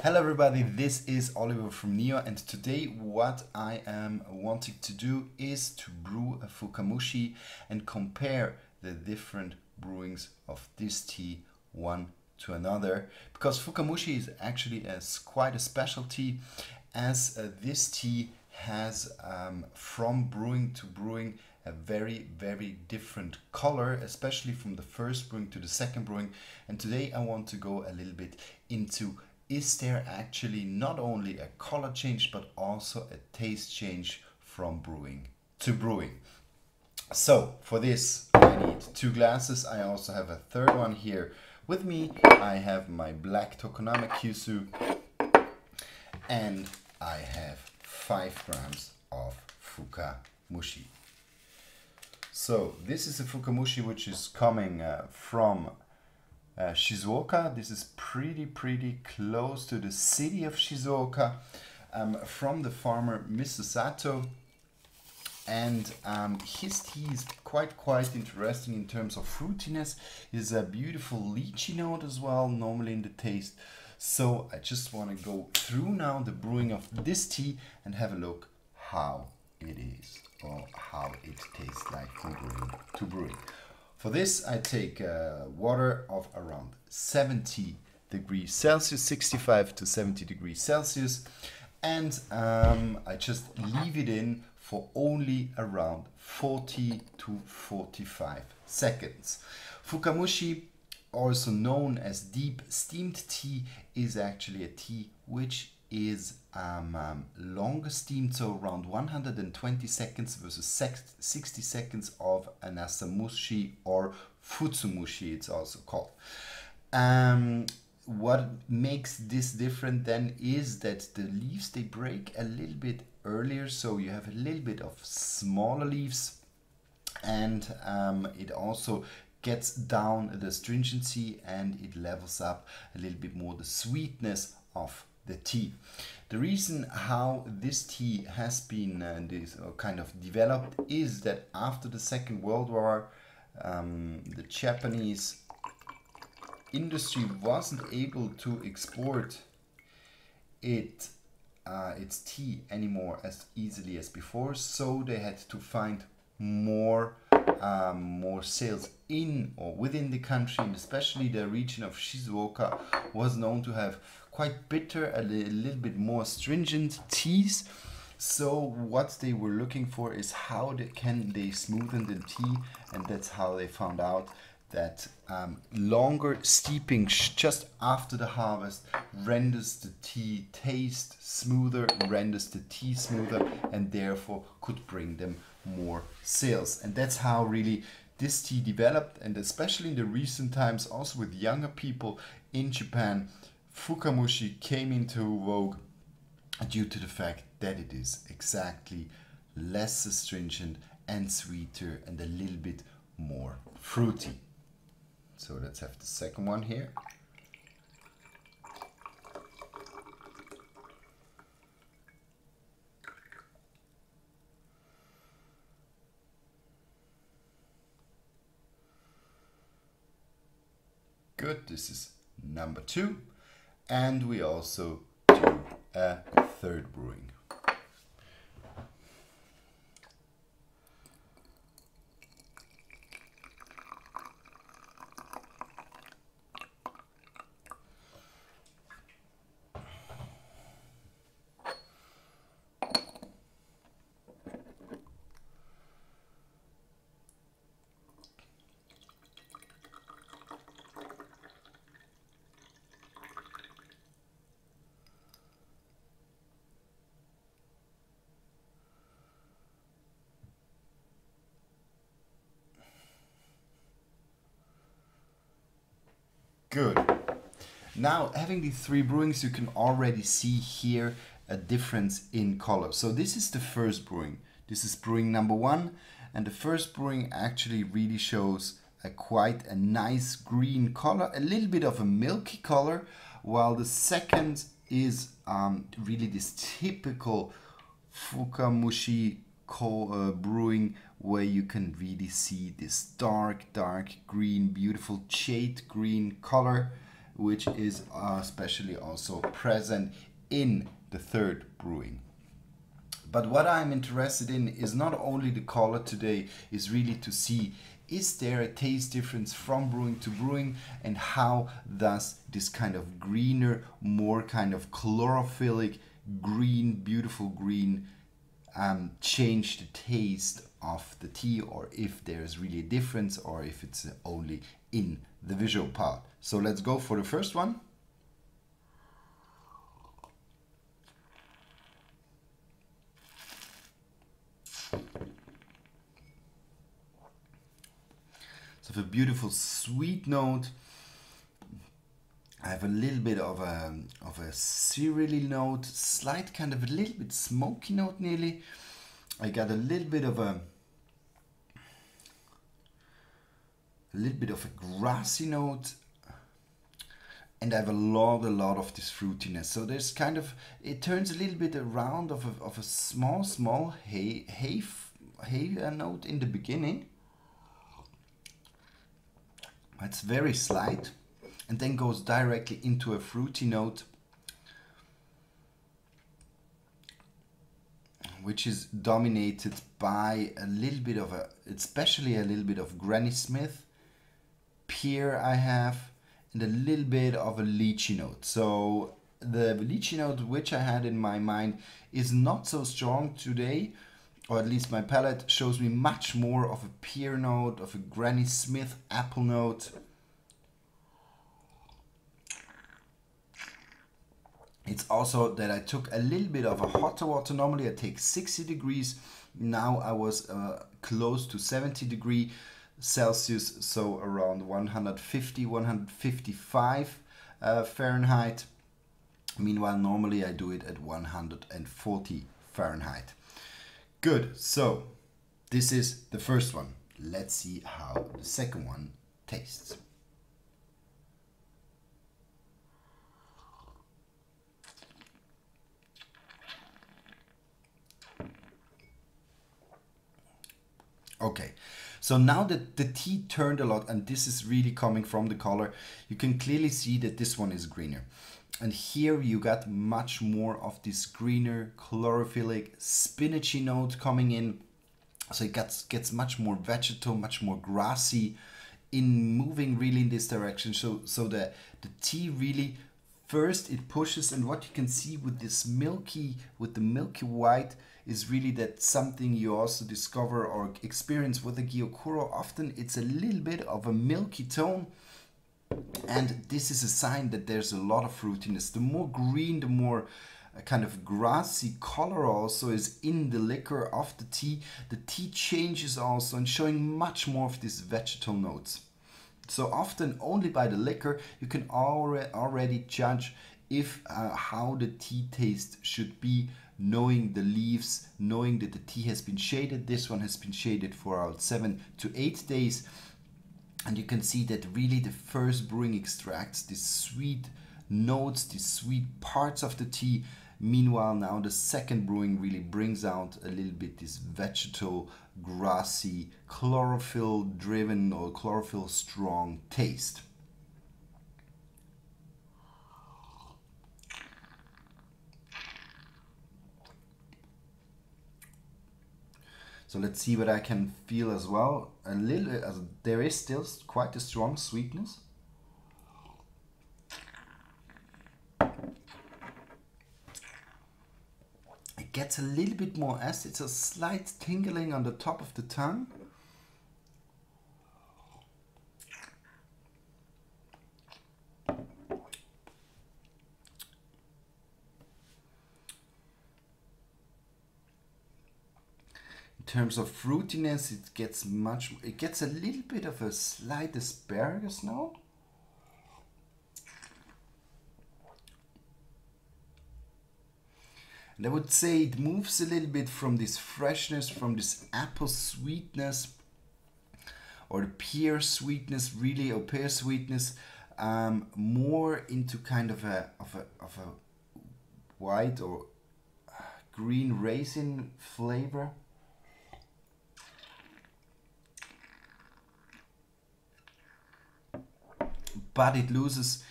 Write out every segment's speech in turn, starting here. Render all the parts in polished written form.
Hello everybody, this is Oliver from Neo, and today what I am wanting to do is to brew a Fukamushi and compare the different brewings of this tea one to another, because Fukamushi is actually quite a specialty, as this tea has from brewing to brewing a very different color, especially from the first brewing to the second brewing. And today I want to go a little bit into, is there actually not only a color change but also a taste change from brewing to brewing. So for this I need 2 glasses. I also have a third one here with me. I have my black Tokoname Kyushu and I have 5 grams of Fukamushi. So this is a Fukamushi which is coming from Shizuoka. This is pretty close to the city of Shizuoka, from the farmer Mr. Sato, and his tea is quite interesting in terms of fruitiness. Is a beautiful lychee note as well, normally in the taste. So I just want to go through now the brewing of this tea and have a look how it is, or how it tastes like from brewing to brewing. For this I take water of around 70 degrees Celsius, 65 to 70 degrees Celsius, and I just leave it in for only around 40 to 45 seconds. Fukamushi, also known as deep steamed tea, is actually a tea which is longer steamed, so around 120 seconds versus 60 seconds of an asamushi or futsumushi, it's also called. What makes this different then is that the leaves, they break a little bit earlier, so you have a little bit of smaller leaves, and it also gets down the stringency and it levels up a little bit more the sweetness of the tea. The reason how this tea has been kind of developed is that after the Second World War, the Japanese industry wasn't able to export its tea anymore as easily as before, so they had to find more sales in or within the country, and especially the region of Shizuoka was known to have quite bitter, a little bit more stringent teas. So what they were looking for is how can they smoothen the tea, and that's how they found out that longer steeping just after the harvest renders the tea taste smoother, renders the tea smoother, and therefore could bring them more sales. And that's how really this tea developed, and especially in the recent times also with younger people in Japan, Fukamushi came into vogue due to the fact that it is exactly less astringent and sweeter and a little bit more fruity. So let's have the second one here. Good, this is number 2, and we also do a third brewing. Good. Now, having these 3 brewings, you can already see here a difference in color. So this is the first brewing. This is brewing number 1, and the first brewing actually really shows quite a nice green color, a little bit of a milky color, while the second is really this typical Fukamushi brewing, where you can really see this dark green, beautiful jade green color, which is especially also present in the third brewing. But what I'm interested in is not only the color today, is really to see, is there a taste difference from brewing to brewing, and how does this kind of greener, more kind of chlorophyllic green, beautiful green, change the taste of the tea, or if there's really a difference, or if it's only in the visual part. So let's go for the first one. So the beautiful sweet note. I have a little bit of a cereally note, slight kind of a little bit smoky note nearly. I got a little bit of a grassy note, and I have a lot of this fruitiness. So there's kind of, it turns a little bit around of a small hay note in the beginning. It's very slight, and then goes directly into a fruity note, which is dominated by a little bit of especially a little bit of Granny Smith, pear I have, and a little bit of a lychee note. So the lychee note which I had in my mind is not so strong today, or at least my palate shows me much more of a pear note, of a Granny Smith apple note. It's also that I took a little bit of a hotter water. Normally I take 60 degrees. Now I was close to 70 degrees Celsius, so around 150, 155 Fahrenheit. Meanwhile, normally I do it at 140 Fahrenheit. Good, so this is the first one. Let's see how the second one tastes. Okay, so now that the tea turned a lot, and this is really coming from the color, you can clearly see that this one is greener. And here you got much more of this greener, chlorophylltic, spinachy note coming in. So it gets much more vegetal, much more grassy, in moving really in this direction. So the tea really, first it pushes, and what you can see with this milky white is really that something you also discover or experience with the Gyokuro. Often it's a little bit of a milky tone, and this is a sign that there's a lot of fruitiness. The more green, the more kind of grassy color also is in the liquor of the tea. The tea changes also and showing much more of these vegetal notes. So often only by the liquor you can already judge if how the tea taste should be, knowing the leaves, knowing that the tea has been shaded. This one has been shaded for about 7 to 8 days. And you can see that really the first brewing extracts these sweet notes, these sweet parts of the tea. Meanwhile, now the second brewing really brings out a little bit this vegetal, grassy, chlorophyll driven or chlorophyll strong taste. So let's see what I can feel as well. A little, there is still quite a strong sweetness. It gets a little bit more acid. It's a slight tingling on the top of the tongue. In terms of fruitiness, it gets a little bit of a slight asparagus note. And I would say it moves a little bit from this freshness, from this apple sweetness, or the pear sweetness, really, or pear sweetness, more into kind of a white or green raisin flavor. but it loses,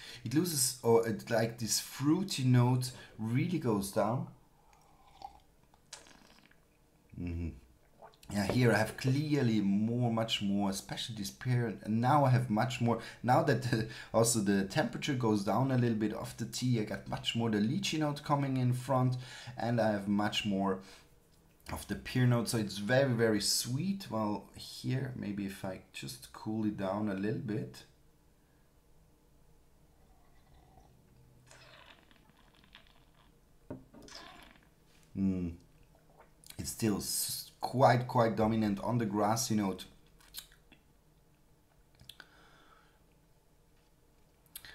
or it, like this fruity note really goes down. Yeah, here I have clearly much more, especially this period, and now I have much more. Now that also the temperature goes down a little bit of the tea, I got much more the lychee note coming in front, and I have much more of the pear note, so it's very sweet. Well, here maybe if I just cool it down a little bit. It's still quite dominant on the grassy note.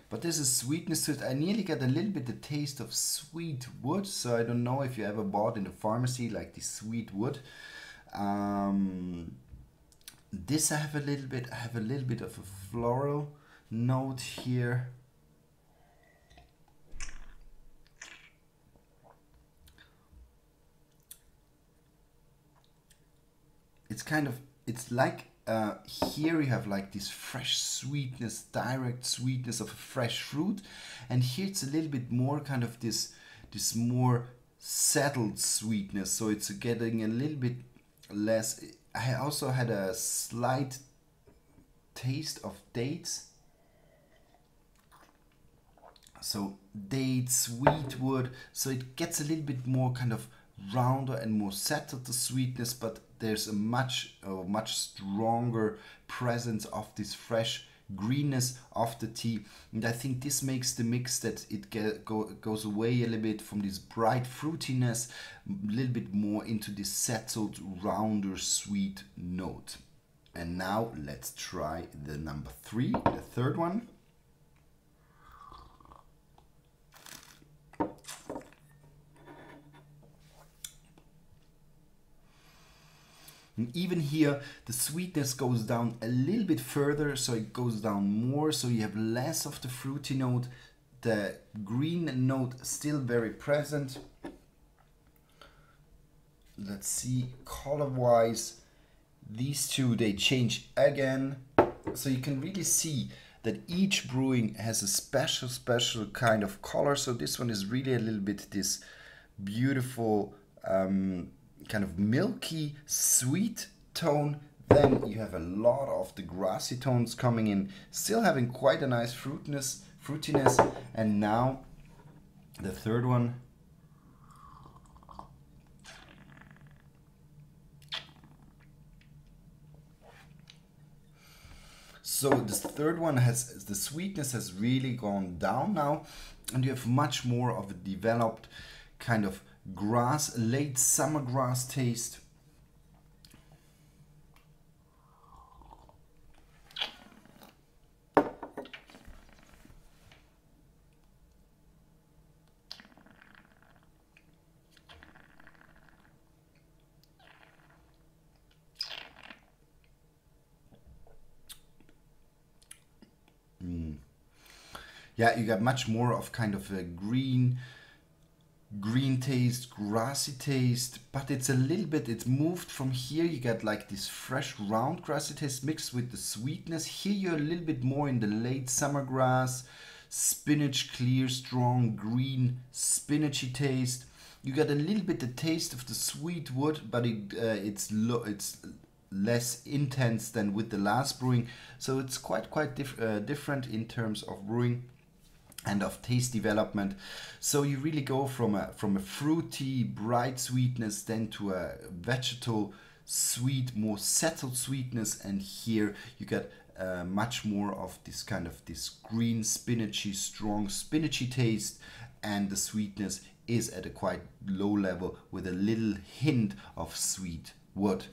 But there's a sweetness to it. I nearly get a little bit the taste of sweet wood. So I don't know if you ever bought in the pharmacy like this sweet wood. This I have a little bit. I have a little bit of a floral note here. It's kind of, it's like here you have like this fresh sweetness, direct sweetness of a fresh fruit, and here it's a little bit more kind of this more settled sweetness, so it's getting a little bit less. I also had a slight taste of dates, so dates, sweet wood, so it gets a little bit more kind of rounder and more settled, the sweetness, but there's a much stronger presence of this fresh greenness of the tea, and I think this makes the mix that it goes away a little bit from this bright fruitiness, a little bit more into this settled, rounder, sweet note. And now let's try the number 3, the third one. And even here, the sweetness goes down a little bit further, so it goes down more, so you have less of the fruity note. The green note still very present. Let's see, color-wise, these two, they change again. So you can really see that each brewing has a special kind of color. So this one is really a little bit this beautiful kind of milky sweet tone. Then you have a lot of the grassy tones coming in, still having quite a nice fruitiness. And now the third one. So this third one has, the sweetness has really gone down now, and you have much more of a developed kind of grass, late summer grass taste. Yeah, you got much more of kind of a green taste, grassy taste, but it's a little bit, it's moved from here. You get like this fresh round grassy taste mixed with the sweetness. Here you're a little bit more in the late summer grass, spinach, clear, strong, green, spinachy taste. You got a little bit the taste of the sweet wood, but it's less intense than with the last brewing. So it's quite different in terms of brewing and of taste development. So you really go from a fruity, bright sweetness then to a vegetal sweet, more settled sweetness, and here you get much more of this kind of this green spinachy, strong spinachy taste, and the sweetness is at a quite low level with a little hint of sweet wood.